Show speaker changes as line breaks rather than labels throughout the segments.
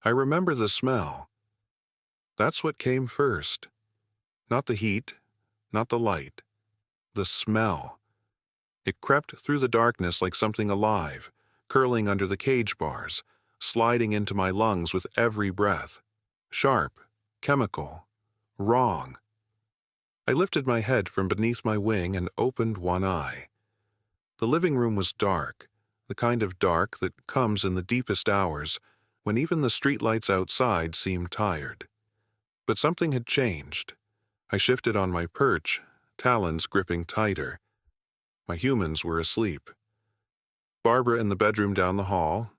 I remember the smell. That's what came first. Not the heat, not the light. The smell. It crept through the darkness like something alive, curling under the cage bars, sliding into my lungs with every breath. Sharp, chemical, wrong. I lifted my head from beneath my wing and opened one eye. The living room was dark, the kind of dark that comes in the deepest hours, when even the streetlights outside seem tired. But something had changed. I shifted on my perch, talons gripping tighter. My humans were asleep. Barbara in the bedroom down the hall,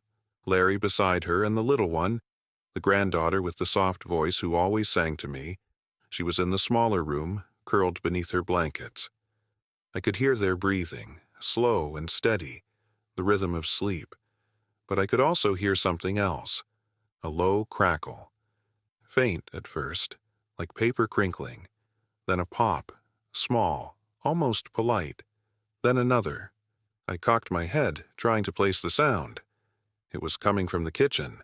Larry beside her, and the little one, the granddaughter with the soft voice who always sang to me. She was in the smaller room, curled beneath her blankets. I could hear their breathing, slow and steady, the rhythm of sleep. But I could also hear something else, a low crackle. Faint at first, like paper crinkling, then a pop, small, almost polite, then another. I cocked my head, trying to place the sound. It was coming from the kitchen,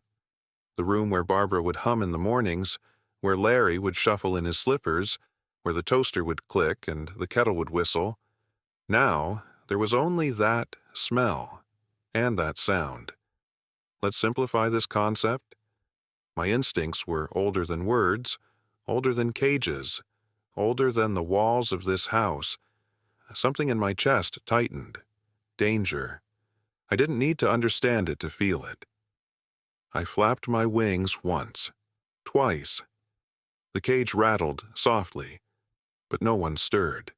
the room where Barbara would hum in the mornings, where Larry would shuffle in his slippers, where the toaster would click and the kettle would whistle. Now, there was only that smell and that sound. Let's simplify this concept. My instincts were older than words, older than cages, older than the walls of this house. Something in my chest tightened. Danger. I didn't need to understand it to feel it. I flapped my wings once, twice. The cage rattled softly, but no one stirred.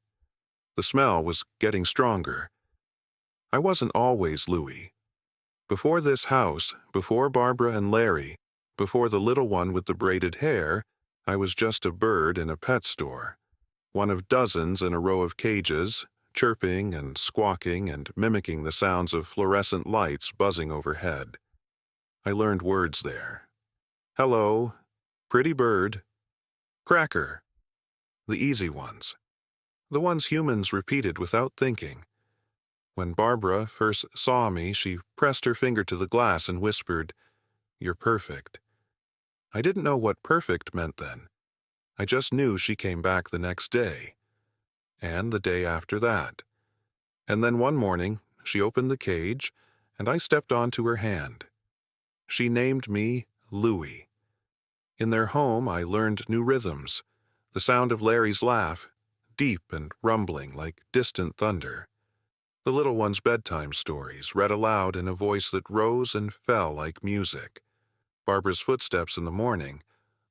The smell was getting stronger. I wasn't always Louie. Before this house, before Barbara and Larry, before the little one with the braided hair, I was just a bird in a pet store, one of dozens in a row of cages, chirping and squawking and mimicking the sounds of fluorescent lights buzzing overhead. I learned words there. Hello, pretty bird, cracker, the easy ones, the ones humans repeated without thinking. When Barbara first saw me, she pressed her finger to the glass and whispered, "You're perfect." I didn't know what perfect meant then. I just knew she came back the next day, and the day after that. And then one morning, she opened the cage, and I stepped onto her hand. She named me Louie. In their home, I learned new rhythms, the sound of Larry's laugh, deep and rumbling like distant thunder. The little one's bedtime stories, read aloud in a voice that rose and fell like music. Barbara's footsteps in the morning,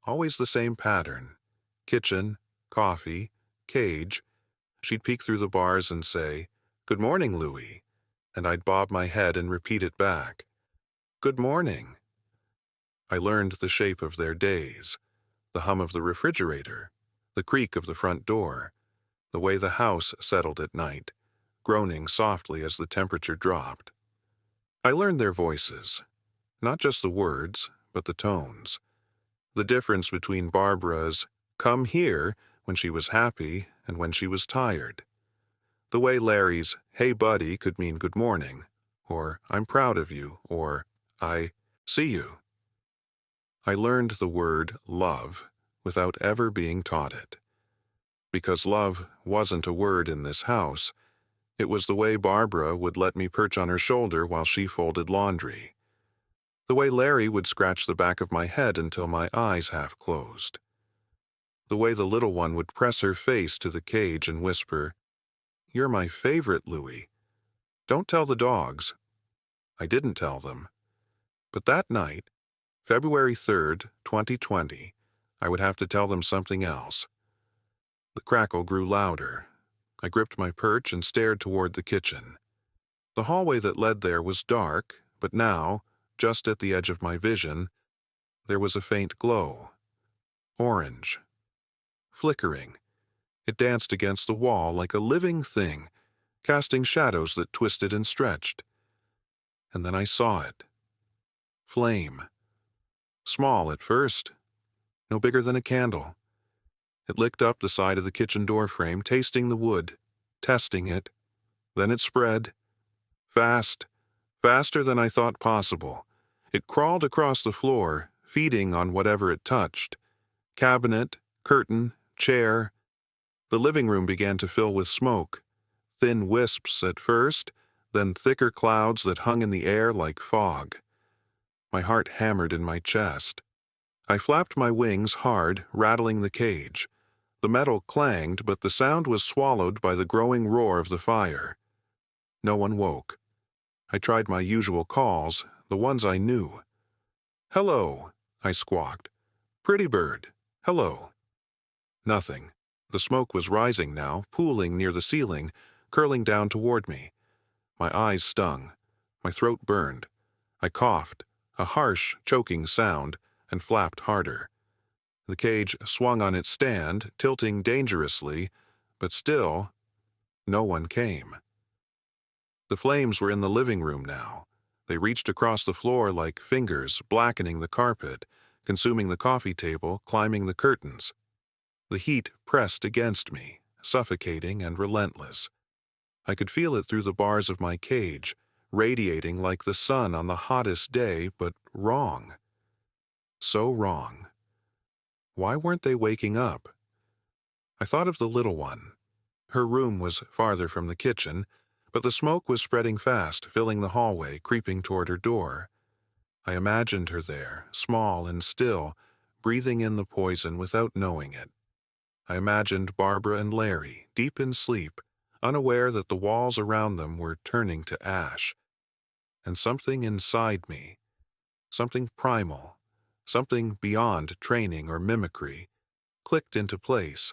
always the same pattern. Kitchen, coffee, cage. She'd peek through the bars and say, "Good morning, Louie," and I'd bob my head and repeat it back. "Good morning." I learned the shape of their days, the hum of the refrigerator, the creak of the front door, the way the house settled at night, groaning softly as the temperature dropped. I learned their voices, not just the words, but the tones. The difference between Barbara's "come here" when she was happy and when she was tired. The way Larry's "hey buddy" could mean good morning, or I'm proud of you, or I see you. I learned the word love without ever being taught it. Because love wasn't a word in this house, it was the way Barbara would let me perch on her shoulder while she folded laundry. The way Larry would scratch the back of my head until my eyes half closed. The way the little one would press her face to the cage and whisper, "You're my favorite, Louie. Don't tell the dogs." I didn't tell them. But that night, February 3rd, 2020, I would have to tell them something else. The crackle grew louder. I gripped my perch and stared toward the kitchen. The hallway that led there was dark, but now, just at the edge of my vision, there was a faint glow. Orange. Flickering. It danced against the wall like a living thing, casting shadows that twisted and stretched. And then I saw it. Flame. Small at first, no bigger than a candle. It licked up the side of the kitchen door frame, tasting the wood, testing it. Then it spread. Fast, faster than I thought possible. It crawled across the floor, feeding on whatever it touched. Cabinet, curtain, chair. The living room began to fill with smoke. Thin wisps at first, then thicker clouds that hung in the air like fog. My heart hammered in my chest. I flapped my wings hard, rattling the cage. The metal clanged, but the sound was swallowed by the growing roar of the fire. No one woke. I tried my usual calls, the ones I knew. "Hello," I squawked. "Pretty bird, hello." Nothing. The smoke was rising now, pooling near the ceiling, curling down toward me. My eyes stung. My throat burned. I coughed, a harsh, choking sound, and flapped harder. The cage swung on its stand, tilting dangerously, but still, no one came. The flames were in the living room now. They reached across the floor like fingers, blackening the carpet, consuming the coffee table, climbing the curtains. The heat pressed against me, suffocating and relentless. I could feel it through the bars of my cage, radiating like the sun on the hottest day, but wrong. So wrong. Why weren't they waking up? I thought of the little one. Her room was farther from the kitchen, but the smoke was spreading fast, filling the hallway, creeping toward her door. I imagined her there, small and still, breathing in the poison without knowing it. I imagined Barbara and Larry, deep in sleep, unaware that the walls around them were turning to ash. And something inside me, something primal, something beyond training or mimicry, clicked into place.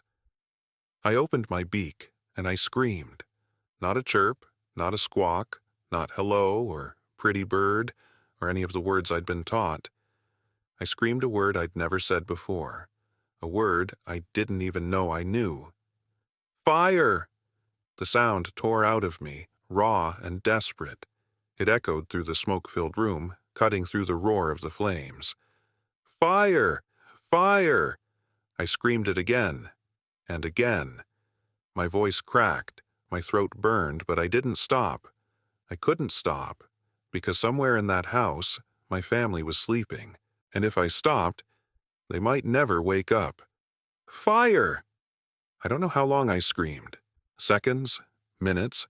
I opened my beak, and I screamed. Not a chirp, not a squawk, not hello or pretty bird, or any of the words I'd been taught. I screamed a word I'd never said before, a word I didn't even know I knew. Fire! The sound tore out of me, raw and desperate. It echoed through the smoke-filled room, cutting through the roar of the flames. Fire! Fire! I screamed it again, and again. My voice cracked, my throat burned, but I didn't stop. I couldn't stop, because somewhere in that house, my family was sleeping, and if I stopped, they might never wake up. Fire! I don't know how long I screamed. Seconds, minutes.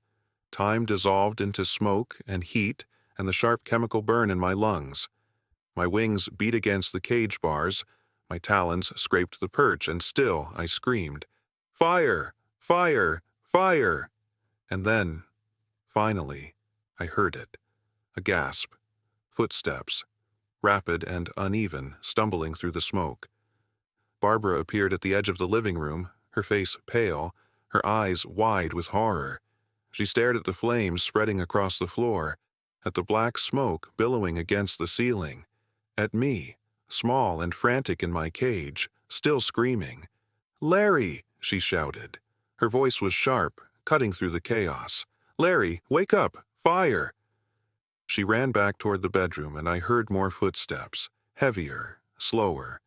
Time dissolved into smoke and heat and the sharp chemical burn in my lungs. My wings beat against the cage bars, my talons scraped the perch, and still I screamed, "Fire! Fire! Fire!" And then, finally, I heard it. A gasp. Footsteps. Rapid and uneven, stumbling through the smoke. Barbara appeared at the edge of the living room, her face pale, her eyes wide with horror. She stared at the flames spreading across the floor, at the black smoke billowing against the ceiling, at me, small and frantic in my cage, still screaming. "Larry!" she shouted. Her voice was sharp, cutting through the chaos. "Larry, wake up! Fire!" She ran back toward the bedroom, and I heard more footsteps, heavier, slower.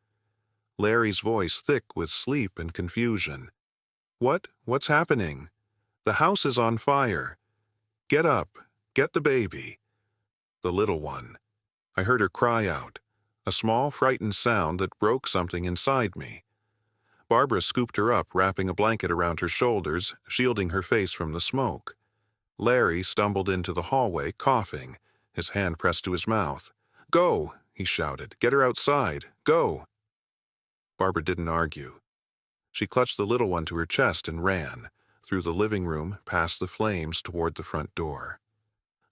Larry's voice thick with sleep and confusion. What's happening? The house is on fire. Get up. Get the baby." The little one. I heard her cry out, a small, frightened sound that broke something inside me. Barbara scooped her up, wrapping a blanket around her shoulders, shielding her face from the smoke. Larry stumbled into the hallway, coughing, his hand pressed to his mouth. "Go!" he shouted. "Get her outside. Go!" Barbara didn't argue. She clutched the little one to her chest and ran, through the living room, past the flames, toward the front door.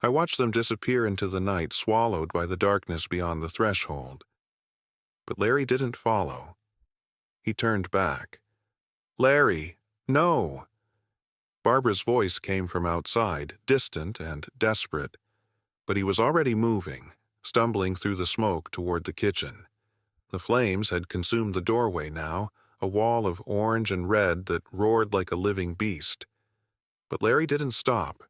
I watched them disappear into the night, swallowed by the darkness beyond the threshold. But Larry didn't follow. He turned back. "Larry, no!" Barbara's voice came from outside, distant and desperate, but he was already moving, stumbling through the smoke toward the kitchen. The flames had consumed the doorway now, a wall of orange and red that roared like a living beast. But Larry didn't stop.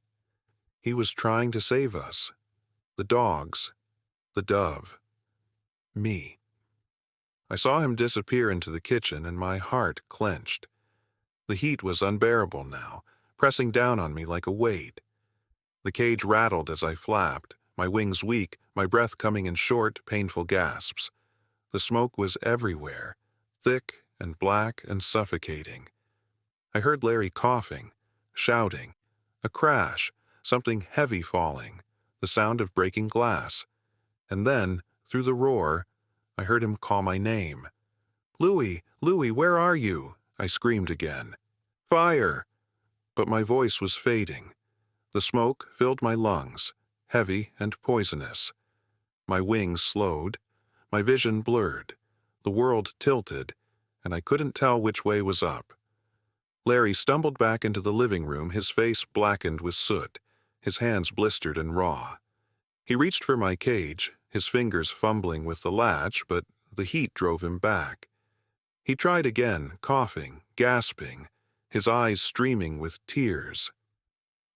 He was trying to save us. The dogs. The dove. Me. I saw him disappear into the kitchen, and my heart clenched. The heat was unbearable now, pressing down on me like a weight. The cage rattled as I flapped, my wings weak, my breath coming in short, painful gasps. The smoke was everywhere, thick and black and suffocating. I heard Larry coughing, shouting, a crash, something heavy falling, the sound of breaking glass. And then, through the roar, I heard him call my name. "Louie, Louie, where are you?" I screamed again. "Fire!" But my voice was fading. The smoke filled my lungs, heavy and poisonous. My wings slowed, my vision blurred, the world tilted, and I couldn't tell which way was up. Larry stumbled back into the living room, his face blackened with soot, his hands blistered and raw. He reached for my cage, his fingers fumbling with the latch, but the heat drove him back. He tried again, coughing, gasping, his eyes streaming with tears.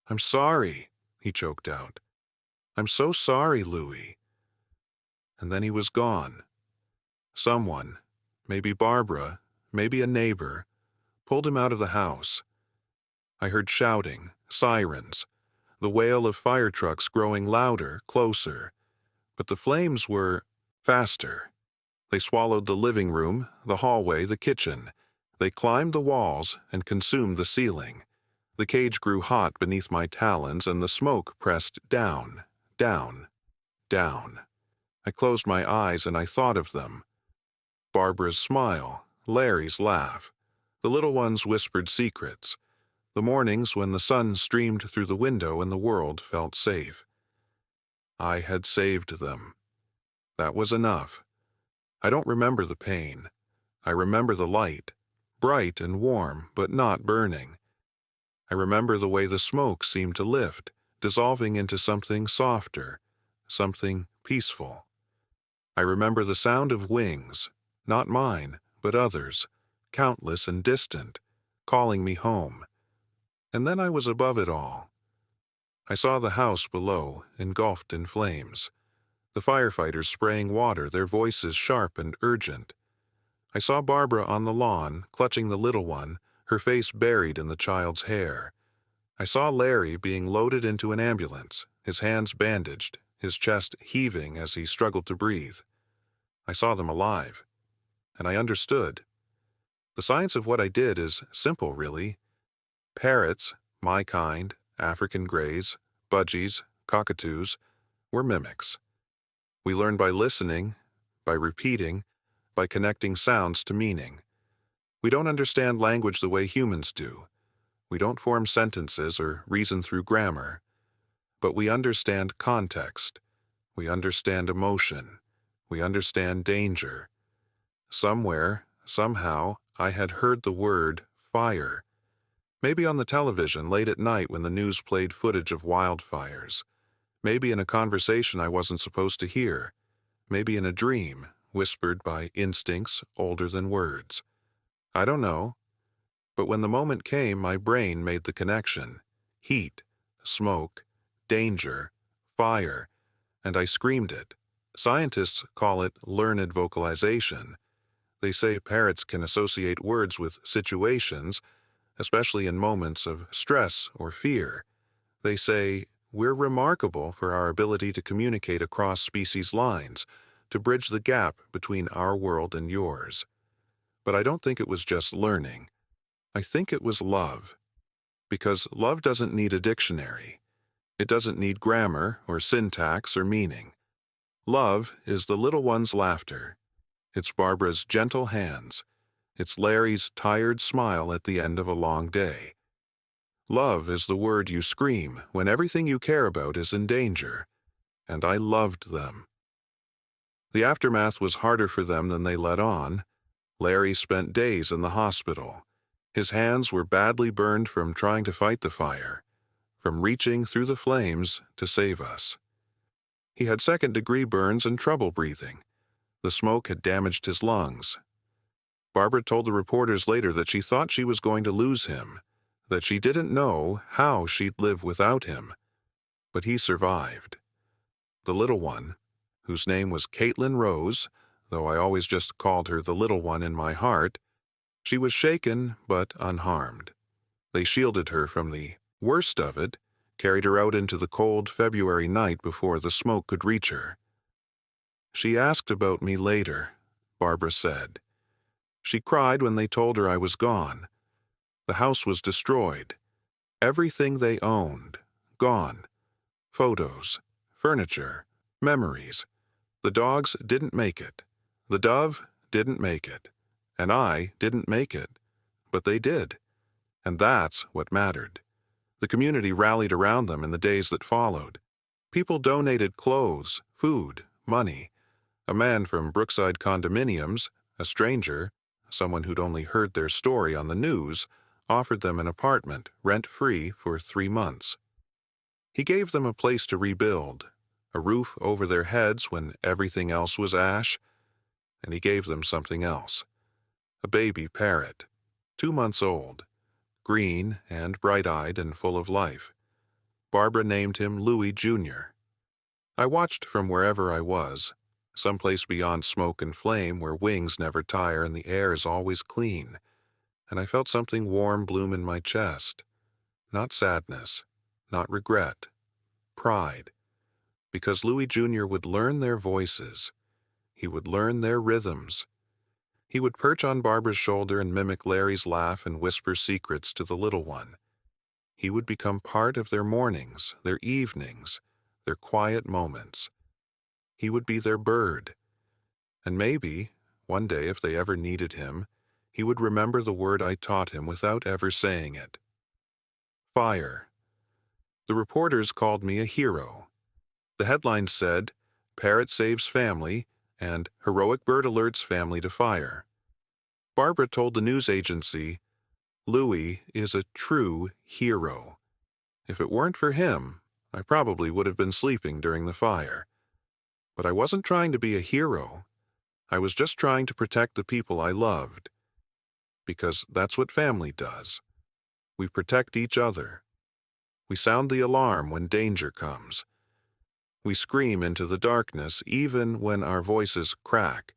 "I'm sorry," he choked out. "I'm so sorry, Louie." And then he was gone. Someone, maybe Barbara, maybe a neighbor, pulled him out of the house. I heard shouting, sirens, the wail of fire trucks growing louder, closer. But the flames were faster. They swallowed the living room, the hallway, the kitchen. They climbed the walls and consumed the ceiling. The cage grew hot beneath my talons, and the smoke pressed down, down, down. I closed my eyes and I thought of them. Barbara's smile, Larry's laugh. The little ones whispered secrets. The mornings when the sun streamed through the window and the world felt safe. I had saved them. That was enough. I don't remember the pain. I remember the light, bright and warm, but not burning. I remember the way the smoke seemed to lift, dissolving into something softer, something peaceful. I remember the sound of wings, not mine, but others, countless and distant, calling me home. And then I was above it all. I saw the house below, engulfed in flames. The firefighters spraying water, their voices sharp and urgent. I saw Barbara on the lawn, clutching the little one, her face buried in the child's hair. I saw Larry being loaded into an ambulance, his hands bandaged, his chest heaving as he struggled to breathe. I saw them alive, and I understood. The science of what I did is simple, really. Parrots, my kind, African greys, budgies, cockatoos, were mimics. We learn by listening, by repeating, by connecting sounds to meaning. We don't understand language the way humans do. We don't form sentences or reason through grammar. But we understand context. We understand emotion. We understand danger. Somewhere, somehow, I had heard the word fire. Maybe on the television late at night when the news played footage of wildfires. Maybe in a conversation I wasn't supposed to hear. Maybe in a dream, whispered by instincts older than words. I don't know. But when the moment came, my brain made the connection. Heat, smoke, danger, fire, and I screamed it. Scientists call it learned vocalization. They say parrots can associate words with situations, especially in moments of stress or fear. They say, we're remarkable for our ability to communicate across species lines, to bridge the gap between our world and yours. But I don't think it was just learning. I think it was love. Because love doesn't need a dictionary. It doesn't need grammar or syntax or meaning. Love is the little one's laughter. It's Barbara's gentle hands. It's Larry's tired smile at the end of a long day. Love is the word you scream when everything you care about is in danger. And I loved them. The aftermath was harder for them than they let on. Larry spent days in the hospital. His hands were badly burned from trying to fight the fire, from reaching through the flames to save us. He had second-degree burns and trouble breathing. The smoke had damaged his lungs. Barbara told the reporters later that she thought she was going to lose him, that she didn't know how she'd live without him. But he survived. The little one, whose name was Caitlin Rose, though I always just called her the little one in my heart, she was shaken but unharmed. They shielded her from the worst of it, carried her out into the cold February night before the smoke could reach her. She asked about me later, Barbara said. She cried when they told her I was gone. The house was destroyed. Everything they owned, gone. Photos, furniture, memories. The dogs didn't make it. The dove didn't make it. And I didn't make it. But they did. And that's what mattered. The community rallied around them in the days that followed. People donated clothes, food, money. A man from Brookside condominiums, a stranger, someone who'd only heard their story on the news, offered them an apartment, rent-free, for 3 months. He gave them a place to rebuild, a roof over their heads when everything else was ash, and he gave them something else. A baby parrot, 2 months old, green and bright-eyed and full of life. Barbara named him Louie Jr. I watched from wherever I was, someplace beyond smoke and flame where wings never tire and the air is always clean, and I felt something warm bloom in my chest. Not sadness, not regret, pride, because Louie Jr. would learn their voices. He would learn their rhythms. He would perch on Barbara's shoulder and mimic Larry's laugh and whisper secrets to the little one. He would become part of their mornings, their evenings, their quiet moments. He would be their bird. And maybe, one day if they ever needed him, he would remember the word I taught him without ever saying it. Fire. The reporters called me a hero. The headlines said, "Parrot saves family," and "Heroic bird alerts family to fire." Barbara told the news agency, "Louie is a true hero. If it weren't for him, I probably would have been sleeping during the fire." But I wasn't trying to be a hero. I was just trying to protect the people I loved. Because that's what family does. We protect each other. We sound the alarm when danger comes. We scream into the darkness even when our voices crack,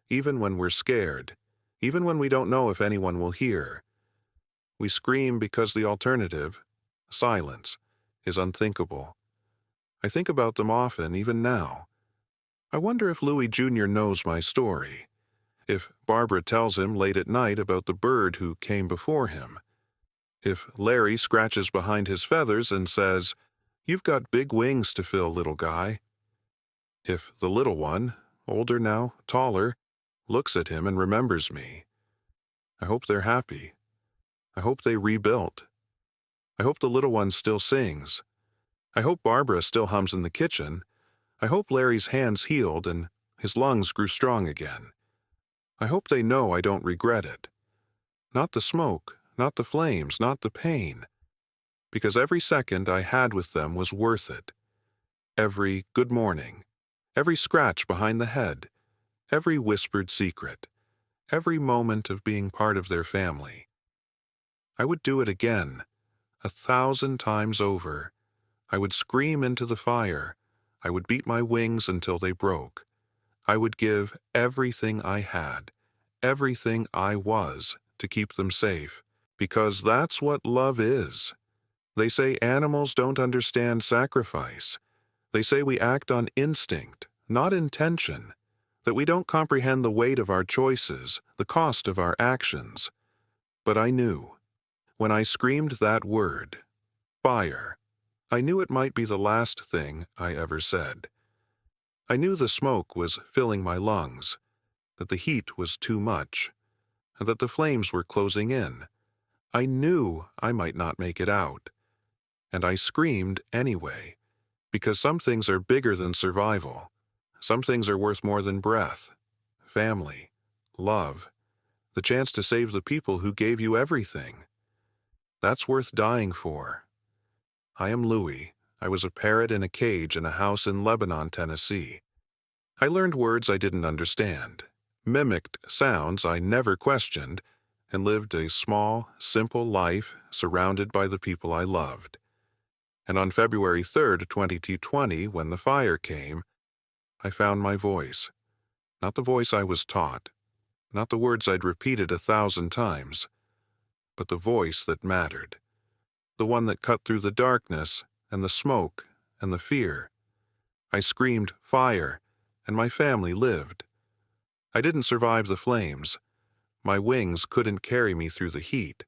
even when we're scared, even when we don't know if anyone will hear. We scream because the alternative, silence, is unthinkable. I think about them often, even now. I wonder if Louie Jr. knows my story. If Barbara tells him late at night about the bird who came before him. If Larry scratches behind his feathers and says, "You've got big wings to fill, little guy." If the little one, older now, taller, looks at him and remembers me. I hope they're happy. I hope they rebuilt. I hope the little one still sings. I hope Barbara still hums in the kitchen. I hope Larry's hands healed and his lungs grew strong again. I hope they know I don't regret it. Not the smoke, not the flames, not the pain. Because every second I had with them was worth it. Every good morning, every scratch behind the head, every whispered secret, every moment of being part of their family. I would do it again, 1,000 times over. I would scream into the fire. I would beat my wings until they broke. I would give everything I had, everything I was, to keep them safe. Because that's what love is. They say animals don't understand sacrifice. They say we act on instinct, not intention. That we don't comprehend the weight of our choices, the cost of our actions. But I knew. When I screamed that word, fire, I knew it might be the last thing I ever said. I knew the smoke was filling my lungs, that the heat was too much, and that the flames were closing in. I knew I might not make it out. And I screamed anyway, because some things are bigger than survival. Some things are worth more than breath, family, love, the chance to save the people who gave you everything. That's worth dying for. I am Louie. I was a parrot in a cage in a house in Lebanon, Tennessee. I learned words I didn't understand, mimicked sounds I never questioned, and lived a small, simple life surrounded by the people I loved. And on February 3rd, 2020, when the fire came, I found my voice. Not the voice I was taught, not the words I'd repeated 1,000 times, but the voice that mattered. The one that cut through the darkness and the smoke and the fear. I screamed fire, and my family lived. I didn't survive the flames. My wings couldn't carry me through the heat.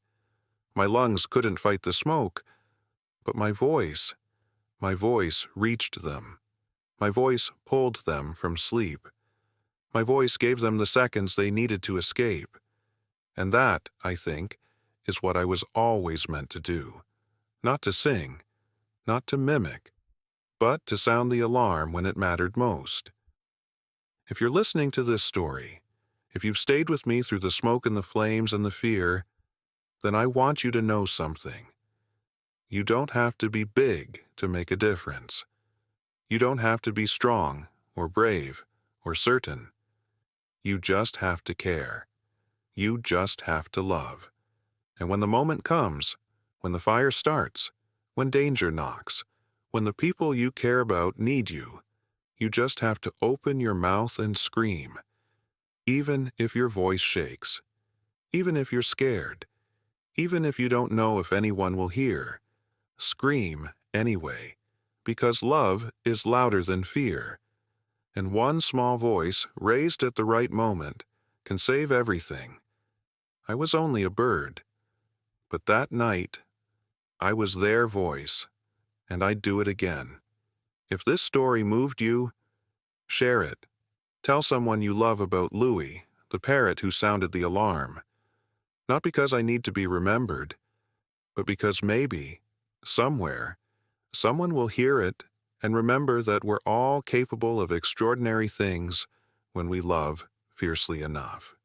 My lungs couldn't fight the smoke, but my voice reached them. My voice pulled them from sleep. My voice gave them the seconds they needed to escape. And that, I think, is what I was always meant to do. Not to sing, not to mimic, but to sound the alarm when it mattered most. If you're listening to this story, if you've stayed with me through the smoke and the flames and the fear, then I want you to know something. You don't have to be big to make a difference. You don't have to be strong or brave or certain. You just have to care. You just have to love. And when the moment comes, when the fire starts, when danger knocks, when the people you care about need you, you just have to open your mouth and scream. Even if your voice shakes, even if you're scared, even if you don't know if anyone will hear, scream anyway, because love is louder than fear. And one small voice raised at the right moment can save everything. I was only a bird, but that night, I was their voice, and I'd do it again. If this story moved you, share it. Tell someone you love about Louie, the parrot who sounded the alarm. Not because I need to be remembered, but because maybe, somewhere, someone will hear it and remember that we're all capable of extraordinary things when we love fiercely enough.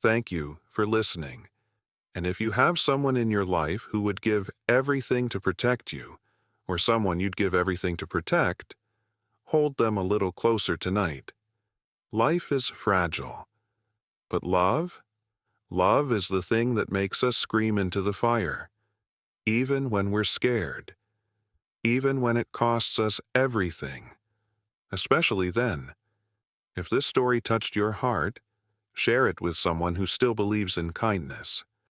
Thank you for listening. And if you have someone in your life who would give everything to protect you, or someone you'd give everything to protect, hold them a little closer tonight. Life is fragile, but love is the thing that makes us scream into the fire, even when we're scared, even when it costs us everything. Especially then. If this story touched your heart, share it with someone who still believes in kindness.